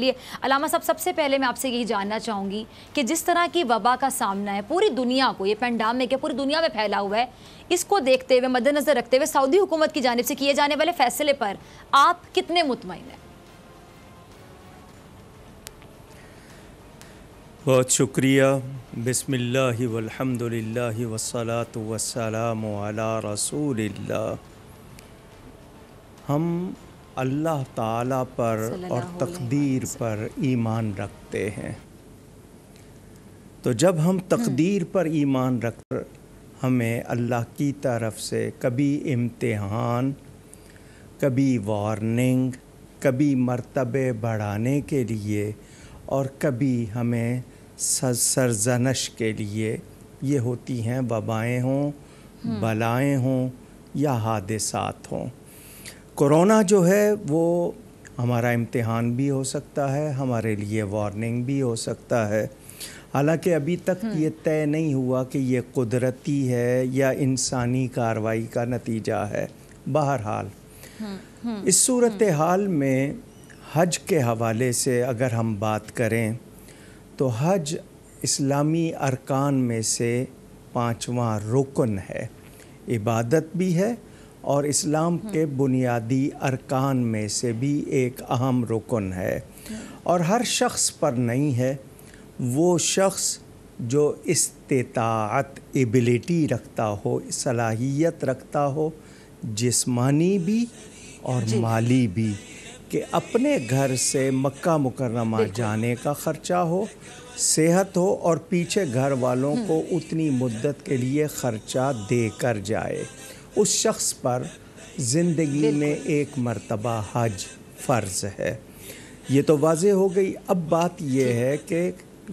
لیے علامہ صاحب، سب سے پہلے میں آپ سے یہی جاننا چاہوں گی کہ جس طرح کی وبا کا سامنا ہے پوری دنیا کو، یہ پینڈیمک ہے پوری دنیا میں پھیلا ہوا ہے، اس کو دیکھتے ہوئے مد نظر رکھتے ہوئے سعودی حکومت کی جانب سے کیے جانے والے فیصلے پر آپ کتنے مطمئن ہیں؟ بہت شکریہ۔ بسم اللہ والحمد للہ والصلاة والسلام علی رسول اللہ۔ ہم اللہ تعالیٰ پر اور تقدیر پر ایمان رکھتے ہیں، تو جب ہم تقدیر پر ایمان رکھتے ہمیں اللہ کی طرف سے کبھی امتحان، کبھی وارننگ، کبھی مرتبے بڑھانے کے لیے اور کبھی ہمیں سرزنش کے لیے یہ ہوتی ہیں، وبائیں ہوں، بلائیں ہوں یا حادثات ہوں۔ کورونا جو ہے وہ ہمارا امتحان بھی ہو سکتا ہے، ہمارے لیے وارننگ بھی ہو سکتا ہے، حالانکہ ابھی تک یہ طے نہیں ہوا کہ یہ قدرتی ہے یا انسانی کارروائی کا نتیجہ ہے۔ بہرحال اس صورتحال میں حج کے حوالے سے اگر ہم بات کریں تو حج اسلامی ارکان میں سے 5واں رکن ہے، عبادت بھی ہے اور اسلام کے بنیادی ارکان میں سے بھی ایک اہم رکن ہے، اور ہر شخص پر نہیں ہے۔ وہ شخص جو استطاعت، ایبیلٹی رکھتا ہو، صلاحیت رکھتا ہو، جسمانی بھی اور مالی بھی، کہ اپنے گھر سے مکہ مکرمہ جانے کا خرچہ ہو، صحت ہو اور پیچھے گھر والوں کو اتنی مدت کے لیے خرچہ دے کر جائے، اس شخص پر زندگی میں ایک مرتبہ حج فرض ہے۔ یہ تو واضح ہو گئی۔ اب بات یہ ہے کہ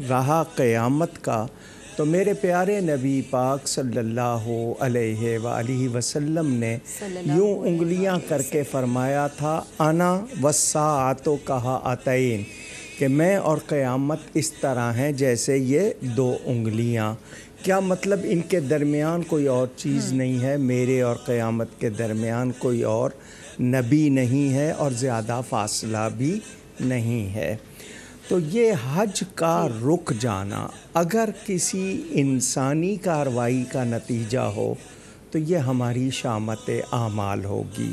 رہا قیامت کا، تو میرے پیارے نبی پاک صلی اللہ علیہ وآلہ وسلم نے یوں انگلیاں کر کے فرمایا تھا، انا والساعۃ کہاتین، کہ میں اور قیامت اس طرح ہیں جیسے یہ 2 انگلیاں۔ کیا مطلب؟ ان کے درمیان کوئی اور چیز نہیں ہے، میرے اور قیامت کے درمیان کوئی اور نبی نہیں ہے اور زیادہ فاصلہ بھی نہیں ہے۔ تو یہ حج کا رک جانا اگر کسی انسانی کارروائی کا نتیجہ ہو تو یہ ہماری شامت اعمال ہوگی،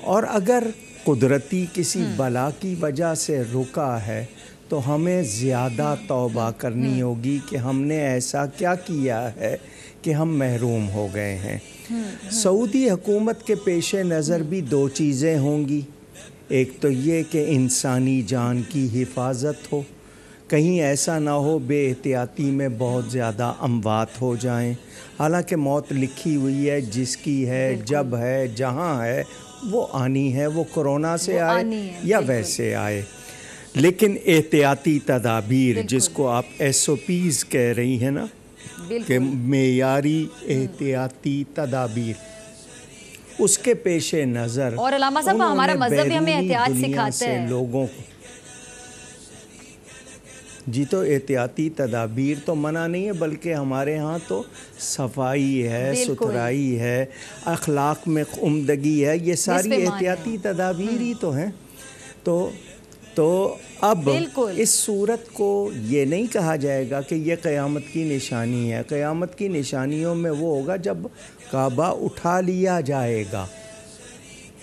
اور اگر قدرتی کسی بلا کی وجہ سے رکا ہے تو ہمیں زیادہ توبہ کرنی ہوگی کہ ہم نے ایسا کیا کیا ہے کہ ہم محروم ہو گئے ہیں۔ سعودی حکومت کے پیش نظر بھی 2 چیزیں ہوں گی، ایک تو یہ کہ انسانی جان کی حفاظت ہو، کہیں ایسا نہ ہو بے احتیاطی میں بہت زیادہ اموات ہو جائیں، حالانکہ موت لکھی ہوئی ہے، جس کی ہے، جب ہے، جہاں ہے، وہ آنی ہے، وہ کورونا سے آئے یا ویسے آئے، لیکن احتیاطی تدابیر جس کو آپ SOPs کہہ رہی ہیں نا، کہ معیاری احتیاطی تدابیر، اس کے پیش نظر اور علامہ صاحب ہمارا مذہب بھی ہمیں احتیاط سکھاتا ہے لوگوں کو جی، تو احتیاطی تدابیر تو منع نہیں ہے، بلکہ ہمارے ہاں تو صفائی ہے، ستھرائی ہے، اخلاق میں عمدگی ہے، یہ ساری احتیاطی تدابیر ہی تو ہیں۔ تو اب اس صورت کو یہ نہیں کہا جائے گا کہ یہ قیامت کی نشانی ہے۔ قیامت کی نشانیوں میں وہ ہوگا جب کعبہ اٹھا لیا جائے گا،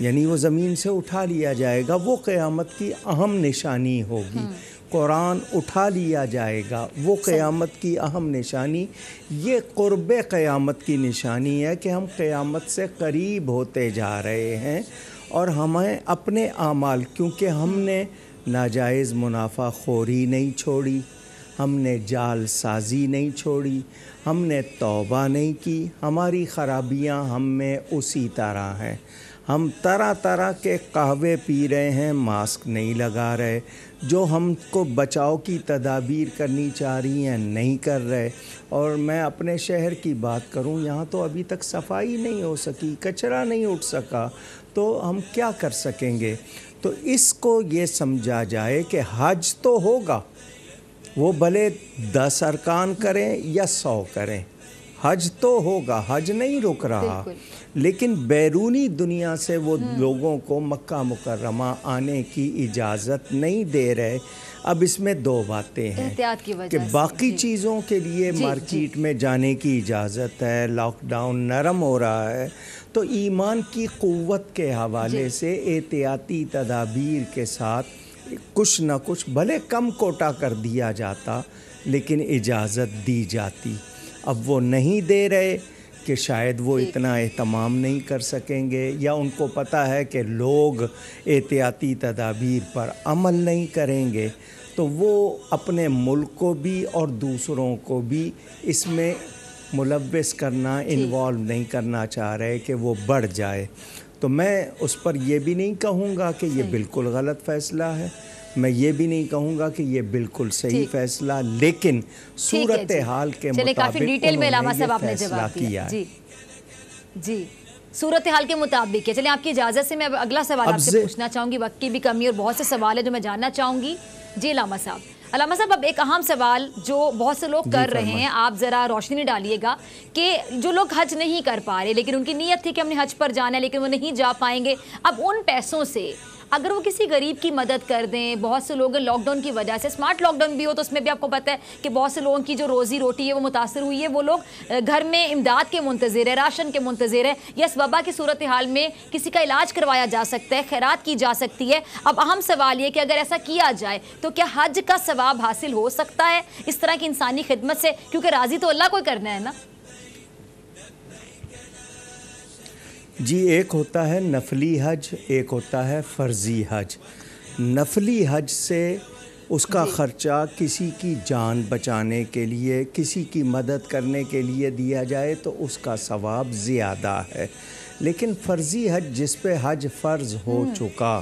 یعنی وہ زمین سے اٹھا لیا جائے گا، وہ قیامت کی اہم نشانی ہوگی۔ قرآن اٹھا لیا جائے گا، وہ قیامت کی اہم نشانی۔ یہ قرب قیامت کی نشانی ہے کہ ہم قیامت سے قریب ہوتے جا رہے ہیں، اور ہمیں اپنے اعمال، کیونکہ ہم نے ناجائز منافع خوری نہیں چھوڑی، ہم نے جال سازی نہیں چھوڑی، ہم نے توبہ نہیں کی، ہماری خرابیاں ہم میں اسی طرح ہیں۔ ہم طرح طرح کے قہوے پی رہے ہیں، ماسک نہیں لگا رہے، جو ہم کو بچاؤ کی تدابیر کرنی چاہ رہی ہیں نہیں کر رہے، اور میں اپنے شہر کی بات کروں، یہاں تو ابھی تک صفائی نہیں ہو سکی، کچرا نہیں اٹھ سکا، تو ہم کیا کر سکیں گے؟ تو اس کو یہ سمجھا جائے کہ حج تو ہوگا، وہ بھلے 10 ارکان کریں یا 100 کریں، حج تو ہوگا، حج نہیں رک رہا، لیکن بیرونی دنیا سے وہ لوگوں کو مکہ مکرمہ آنے کی اجازت نہیں دے رہے۔ اب اس میں دو باتیں ہیں احتیاط کی وجہ کہ سے باقی چیزوں کے لیے مارکیٹ میں جانے کی اجازت ہے، لاک ڈاؤن نرم ہو رہا ہے، تو ایمان کی قوت کے حوالے سے احتیاطی تدابیر کے ساتھ کچھ نہ کچھ بھلے کم کوٹا کر دیا جاتا لیکن اجازت دی جاتی۔ اب وہ نہیں دے رہے کہ شاید وہ اتنا اہتمام نہیں کر سکیں گے، یا ان کو پتہ ہے کہ لوگ احتیاطی تدابیر پر عمل نہیں کریں گے، تو وہ اپنے ملک کو بھی اور دوسروں کو بھی اس میں ملوث کرنا، انوالو نہیں کرنا چاہ رہے کہ وہ بڑھ جائے۔ تو میں اس پر یہ بھی نہیں کہوں گا کہ یہ بالکل غلط فیصلہ ہے، میں یہ بھی نہیں کہوں گا کہ یہ بالکل صحیح فیصلہ، لیکن صورتحال کے مطابق کافی ڈیٹیل میں علامہ صاحب آپ نے فیصلہ جواب کیا ہے۔ جی صورتحال کے مطابق ہے۔ چلیں آپ کی اجازت سے میں اگلا سوال آپ سے پوچھنا چاہوں گی، وقت کی بھی کمی اور بہت سے سوال ہیں جو میں جاننا چاہوں گی۔ جی علامہ صاحب اب ایک اہم سوال جو بہت سے لوگ کر رہے ہیں، آپ ذرا روشنی ڈالیے گا کہ جو لوگ حج نہیں کر پا رہے لیکن ان کی نیت تھی کہ ہم نے حج پر جانا ہے لیکن وہ نہیں جا پائیں گے، اب ان پیسوں سے اگر وہ کسی غریب کی مدد کر دیں، بہت سے لوگ لاک ڈاؤن کی وجہ سے، اسمارٹ لاک ڈاؤن بھی ہو تو اس میں بھی آپ کو پتہ ہے کہ بہت سے لوگوں کی جو روزی روٹی ہے وہ متاثر ہوئی ہے، وہ لوگ گھر میں امداد کے منتظر ہے، راشن کے منتظر ہے، یا اس وبا کی صورتحال میں کسی کا علاج کروایا جا سکتا ہے، خیرات کی جا سکتی ہے۔ اب اہم سوال یہ کہ اگر ایسا کیا جائے تو کیا حج کا ثواب حاصل ہو سکتا ہے اس طرح کی انسانی خدمت سے؟ کیونکہ راضی تو اللہ کو کرنا ہے نا۔ جی ایک ہوتا ہے نفلی حج، ایک ہوتا ہے فرضی حج۔ نفلی حج سے اس کا خرچہ کسی کی جان بچانے کے لیے، کسی کی مدد کرنے کے لیے دیا جائے تو اس کا ثواب زیادہ ہے، لیکن فرضی حج جس پہ حج فرض ہو چکا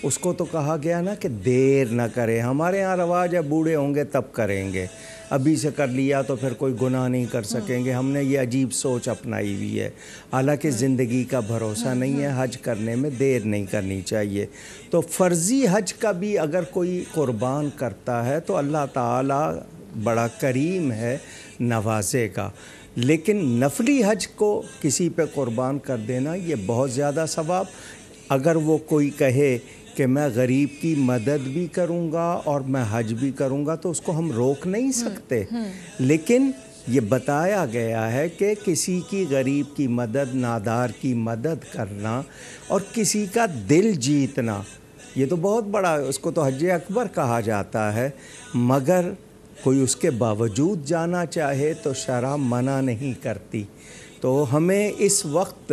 اس کو تو کہا گیا نا کہ دیر نہ کرے۔ ہمارے ہاں رواج ہے بوڑھے ہوں گے تب کریں گے، ابھی سے کر لیا تو پھر کوئی گناہ نہیں کر سکیں گے۔ ہم نے یہ عجیب سوچ اپنائی ہوئی ہے، حالانکہ زندگی کا بھروسہ نہیں ہے، حج کرنے میں دیر نہیں کرنی چاہیے۔ تو فرضی حج کا بھی اگر کوئی قربان کرتا ہے تو اللہ تعالیٰ بڑا کریم ہے، نوازے گا، لیکن نفلی حج کو کسی پہ قربان کر دینا یہ بہت زیادہ ثواب۔ اگر وہ کوئی کہے کہ میں غریب کی مدد بھی کروں گا اور میں حج بھی کروں گا تو اس کو ہم روک نہیں سکتے، لیکن یہ بتایا گیا ہے کہ کسی کی غریب کی مدد، نادار کی مدد کرنا اور کسی کا دل جیتنا یہ تو بہت بڑا، اس کو تو حج اکبر کہا جاتا ہے، مگر کوئی اس کے باوجود جانا چاہے تو شرع منع نہیں کرتی۔ تو ہمیں اس وقت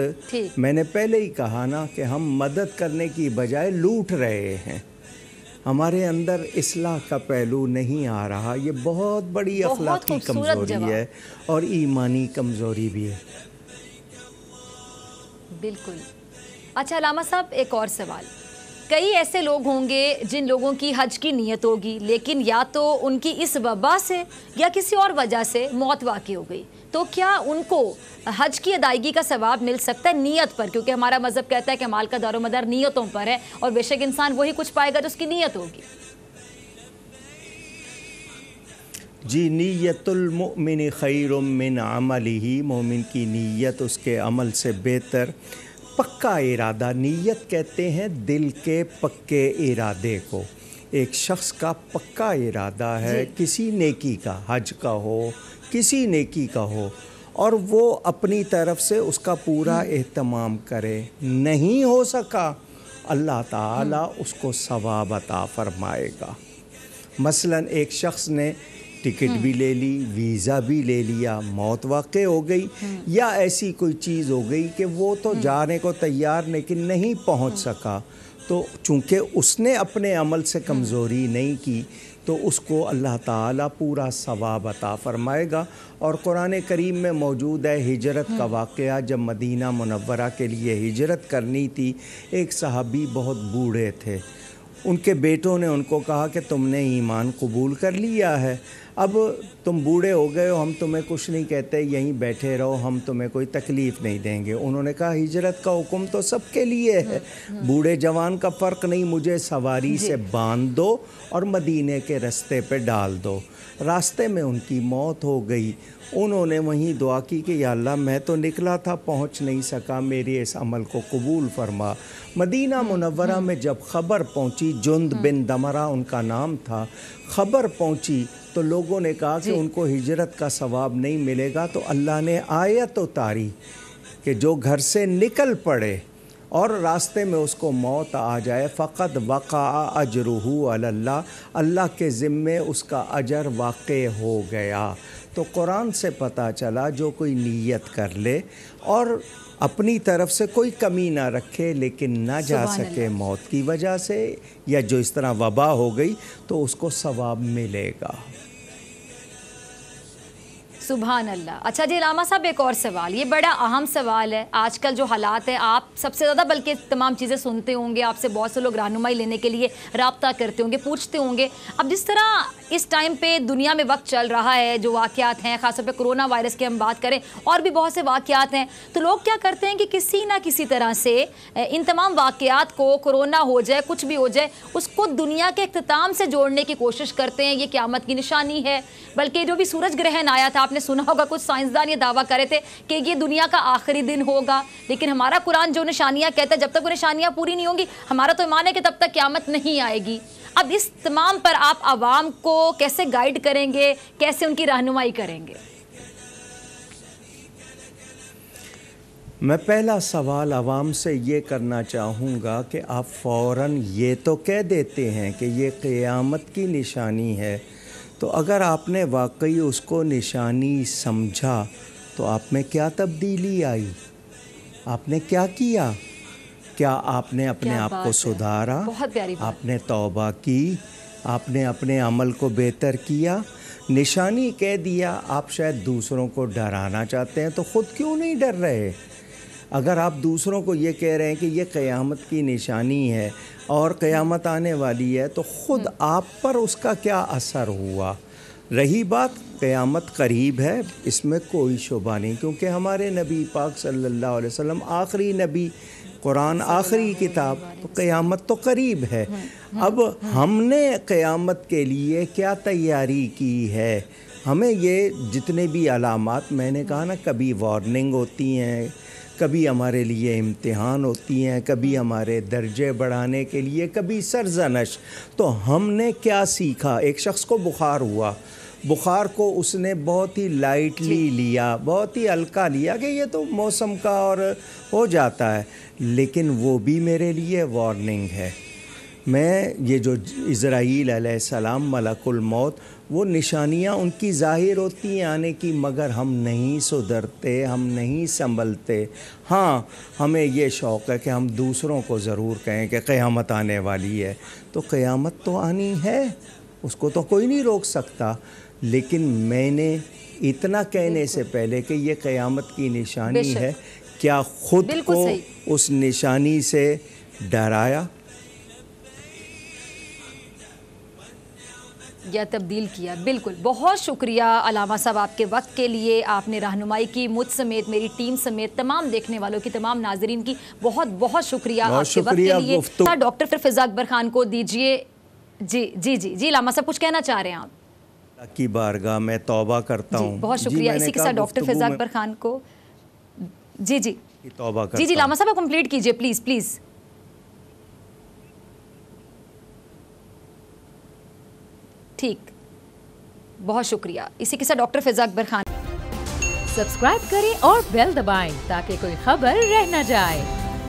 میں نے پہلے ہی کہا نا کہ ہم مدد کرنے کی بجائے لوٹ رہے ہیں، ہمارے اندر اصلاح کا پہلو نہیں آ رہا، یہ بہت بڑی اخلاقی کمزوری ہے اور ایمانی کمزوری بھی ہے۔ بالکل۔ اچھا علامہ صاحب ایک اور سوال، کئی ایسے لوگ ہوں گے جن لوگوں کی حج کی نیت ہوگی لیکن یا تو ان کی اس وبا سے یا کسی اور وجہ سے موت واقع ہو گئی، تو کیا ان کو حج کی ادائیگی کا ثواب مل سکتا ہے نیت پر؟ کیونکہ ہمارا مذہب کہتا ہے کہ مال کا دار و مدار نیتوں پر ہے، اور بے شک انسان وہی کچھ پائے گا جو اس کی نیت ہوگی۔ جی نیت المؤمن خیر من عملہ، مومن کی نیت اس کے عمل سے بہتر۔ پکا ارادہ، نیت کہتے ہیں دل کے پکے ارادے کو۔ ایک شخص کا پکا ارادہ ہے کسی نیکی کا، حج کا ہو، کسی نیکی کا ہو، اور وہ اپنی طرف سے اس کا پورا اہتمام کرے، نہیں ہو سکا اللہ تعالیٰ اس کو ثواب عطا فرمائے گا۔ مثلا ایک شخص نے ٹکٹ بھی لے لی، ویزا بھی لے لیا، موت واقع ہو گئی یا ایسی کوئی چیز ہو گئی کہ وہ تو جانے کو تیار لیکن نہیں پہنچ سکا، تو چونکہ اس نے اپنے عمل سے کمزوری نہیں کی تو اس کو اللہ تعالیٰ پورا ثواب عطا فرمائے گا۔ اور قرآن کریم میں موجود ہے ہجرت کا واقعہ، جب مدینہ منورہ کے لیے ہجرت کرنی تھی، ایک صحابی بہت بوڑھے تھے، ان کے بیٹوں نے ان کو کہا کہ تم نے ایمان قبول کر لیا ہے، اب تم بوڑھے ہو گئے ہو، ہم تمہیں کچھ نہیں کہتے، یہیں بیٹھے رہو، ہم تمہیں کوئی تکلیف نہیں دیں گے۔ انہوں نے کہا ہجرت کا حکم تو سب کے لیے ہے، بوڑھے جوان کا فرق نہیں، مجھے سواری سے باندھ دو اور مدینے کے رستے پہ ڈال دو۔ راستے میں ان کی موت ہو گئی۔ انہوں نے وہیں دعا کی کہ یا اللہ میں تو نکلا تھا، پہنچ نہیں سکا، میرے اس عمل کو قبول فرما۔ مدینہ منورہ میں جب خبر پہنچی، جند بن دمرہ ان کا نام تھا، خبر پہنچی تو لوگوں نے کہا کہ ان کو ہجرت کا ثواب نہیں ملے گا، تو اللہ نے آیت اتاری کہ جو گھر سے نکل پڑے اور راستے میں اس کو موت آ جائے، فقط وقع اجرہ علی اللہ، اللہ کے ذمے اس کا اجر واقع ہو گیا۔ تو قرآن سے پتہ چلا جو کوئی نیت کر لے اور اپنی طرف سے کوئی کمی نہ رکھے لیکن نہ جا سکے موت کی وجہ سے، یا جو اس طرح وبا ہو گئی، تو اس کو ثواب ملے گا۔ سبحان اللہ۔ اچھا جی علامہ صاحب، ایک اور سوال، یہ بڑا اہم سوال ہے۔ آج کل جو حالات ہیں، آپ سب سے زیادہ بلکہ تمام چیزیں سنتے ہوں گے، آپ سے بہت سے لوگ رہنمائی لینے کے لیے رابطہ کرتے ہوں گے، پوچھتے ہوں گے۔ اب جس طرح اس ٹائم پہ دنیا میں وقت چل رہا ہے، جو واقعات ہیں، خاص طور پہ کرونا وائرس کی ہم بات کریں، اور بھی بہت سے واقعات ہیں، تو لوگ کیا کرتے ہیں کہ کسی نہ کسی طرح سے ان تمام واقعات کو، کرونا ہو جائے، کچھ بھی ہو جائے، اس کو دنیا کے اختتام سے جوڑنے کی کوشش کرتے ہیں۔ یہ قیامت کی نشانی ہے۔ بلکہ جو بھی سورج گرہن آیا تھا، آپ نے سنا ہوگا، کچھ سائنسدان یہ دعویٰ کرے تھے کہ یہ دنیا کا آخری دن ہوگا، لیکن ہمارا قرآن جو نشانیاں کہتا ہے، جب تک وہ نشانیاں پوری نہیں ہوں گی، ہمارا تو ایمان ہے کہ تب تک قیامت نہیں آئے گی۔ اب اس تمام پر آپ عوام کو کیسے گائیڈ کریں گے، کیسے ان کی رہنمائی کریں گے؟ میں پہلا سوال عوام سے یہ کرنا چاہوں گا کہ آپ فوراً یہ تو کہہ دیتے ہیں کہ یہ قیامت کی نشانی ہے، تو اگر آپ نے واقعی اس کو نشانی سمجھا تو آپ میں کیا تبدیلی آئی؟ آپ نے کیا کیا؟ کیا آپ نے اپنے آپ کو سدھارا؟ آپ نے توبہ کی؟ آپ نے اپنے عمل کو بہتر کیا؟ نشانی کہہ دیا، آپ شاید دوسروں کو ڈرانا چاہتے ہیں، تو خود کیوں نہیں ڈر رہے؟ اگر آپ دوسروں کو یہ کہہ رہے ہیں کہ یہ قیامت کی نشانی ہے اور قیامت آنے والی ہے، تو خود آپ پر اس کا کیا اثر ہوا؟ رہی بات قیامت قریب ہے، اس میں کوئی شبہ نہیں، کیونکہ ہمارے نبی پاک صلی اللہ علیہ وسلم آخری نبی، قرآن آخری کتاب، تو قیامت تو قریب ہے۔ اب ہم نے قیامت کے لیے کیا تیاری کی ہے؟ ہمیں یہ جتنے بھی علامات میں نے کہا نا، کبھی وارننگ ہوتی ہیں، کبھی ہمارے لیے امتحان ہوتی ہیں، کبھی ہمارے درجے بڑھانے کے لیے، کبھی سرزنش۔ تو ہم نے کیا سیکھا؟ ایک شخص کو بخار ہوا، بخار کو اس نے بہت ہی لائٹلی لیا، بہت ہی ہلکا لیا کہ یہ تو موسم کا اور ہو جاتا ہے، لیکن وہ بھی میرے لیے وارننگ ہے۔ میں یہ جو اسرائیل علیہ السلام، ملک الموت، وہ نشانیاں ان کی ظاہر ہوتی ہیں آنے کی، مگر ہم نہیں سدھرتے، ہم نہیں سنبھلتے۔ ہاں، ہمیں یہ شوق ہے کہ ہم دوسروں کو ضرور کہیں کہ قیامت آنے والی ہے، تو قیامت تو آنی ہے، اس کو تو کوئی نہیں روک سکتا، لیکن میں نے اتنا کہنے سے پہلے کہ یہ قیامت کی نشانی ہے، کیا خود کو اس نشانی سے ڈرایا یا تبدیل کیا؟ بالکل۔ بہت شکریہ علامہ صاحب آپ کے وقت کے لیے، آپ نے رہنمائی کی، مجھ سمیت، میری ٹیم سمیت، تمام دیکھنے والوں کی، تمام ناظرین کی بہت بہت شکریہ آپ کے وقت کے لیے۔ ڈاکٹر فضا اکبر خان کو دیجئے۔ جی علامہ صاحب کچھ کہنا چاہ رہے ہیں آپ؟ اللہ کی بارگاہ میں توبہ کرتا ہوں۔ بہت شکریہ۔ اسی کے ساتھ ڈاکٹر فضا اکبر خان کو توبہ کرتا ہوں۔ جی علامہ صاحب کمپلیٹ کیجئے پلیز۔ ٹھیک، بہت شکریہ۔ اسی کے ساتھ ڈاکٹر فضا اکبر خان۔ سبسکرائب کریں اور بیل دبائیں تاکہ کوئی خبر رہ نہ جائے۔